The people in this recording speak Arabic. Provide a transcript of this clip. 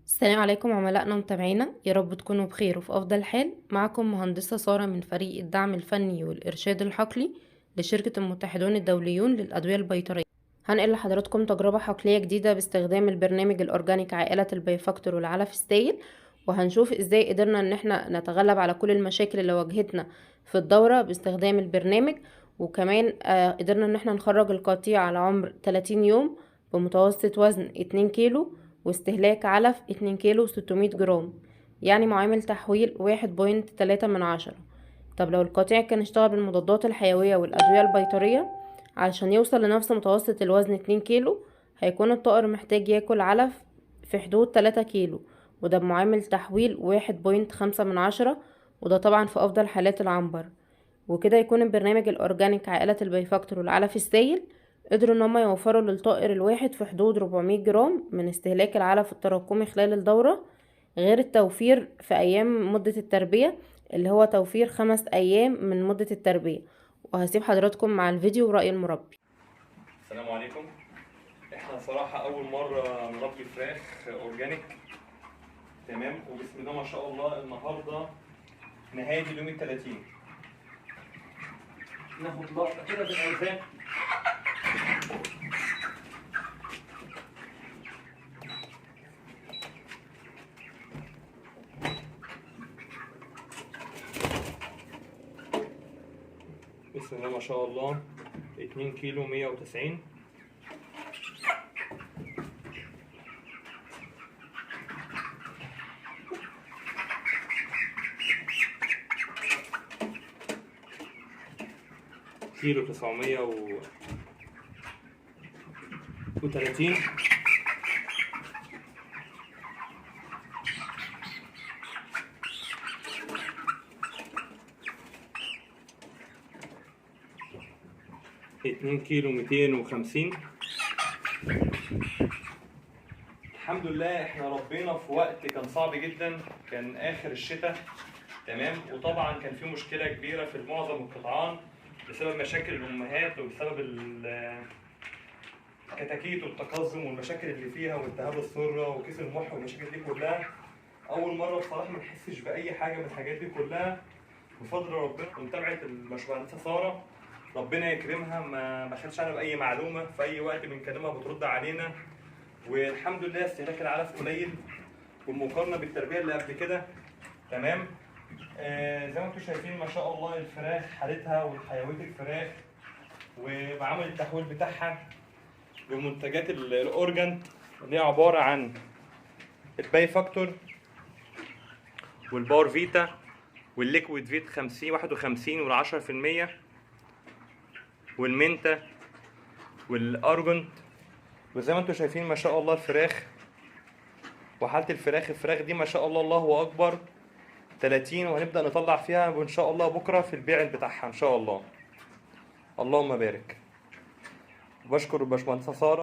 السلام عليكم عملائنا ومتابعينا، يا رب تكونوا بخير وفي أفضل حال. معكم مهندسة سارة من فريق الدعم الفني والإرشاد الحقلي لشركة المتحدون الدوليون للأدوية البيطرية. هنقل لحضراتكم تجربة حقلية جديدة باستخدام البرنامج الأورجانيك عائلة البيفاكتور والعلف السائل، وهنشوف ازاي قدرنا ان احنا نتغلب على كل المشاكل اللي واجهتنا في الدورة باستخدام البرنامج. وكمان قدرنا ان احنا نخرج القطيع على عمر 30 يوم بمتوسط وزن 2 كيلو واستهلاك علف 2 كيلو 600 جرام، يعني معامل تحويل 1.3 من 10. طب لو القطيع كان اشتغل بالمضادات الحيوية والأدوية البيطرية علشان يوصل لنفس متوسط الوزن 2 كيلو، هيكون الطائر محتاج ياكل علف في حدود 3 كيلو، وده بمعامل تحويل 1.5 من 10، وده طبعا في أفضل حالات العنبر. وكده يكون البرنامج الأورجانيك عائلة البيفاكتور والعلف السائل قدروا ان هم يوفروا للطائر الواحد في حدود 400 جرام من استهلاك العلف التراكمي خلال الدورة، غير التوفير في ايام مدة التربية اللي هو توفير 5 ايام من مدة التربية. وهسيب حضراتكم مع الفيديو ورأي المربي. السلام عليكم. احنا صراحة اول مرة نربي فراخ اورجانيك، تمام، وبسم الله ما شاء الله النهاردة نهاية اليوم ال30. ناخد لقطة كده بالاوزان. بسم الله ما شاء الله 2 كيلو 190. كيلو 930. اتنين كيلو 250. الحمد لله احنا ربينا في وقت كان صعب جدا، كان اخر الشتاء، تمام، وطبعا كان في مشكله كبيره في معظم القطعان بسبب مشاكل الامهات وبسبب الكتاكيت والتقزم والمشاكل اللي فيها والتهاب السره وكيس المح والمشاكل دي كلها. اول مره بصراحه ما نحسش باي حاجه من الحاجات دي كلها بفضل ربنا ومتابعه الباشمهندسه ساره، ربنا يكرمها. ما خدش عنها باي معلومه، في اي وقت بنكلمها بترد علينا، والحمد لله استهلاك العلف قليل بالمقارنه بالتربيه اللي قبل كده، تمام. زي ما انتم شايفين ما شاء الله الفراخ حالتها والحيوية الفراخ ومعامل التحويل بتاعها بمنتجات الاورجانت اللي هي عباره عن الباي فاكتور والباور فيتا والليكويد فيت 50 51 وال10% والمنتا والارجونت. وزي ما انتم شايفين ما شاء الله الفراخ وحالة الفراخ دي ما شاء الله الله اكبر 30، وهنبدأ نطلع فيها وان شاء الله بكرة في البيع بتاعها ان شاء الله. اللهم بارك. بشكر الباشمهندسة سارة.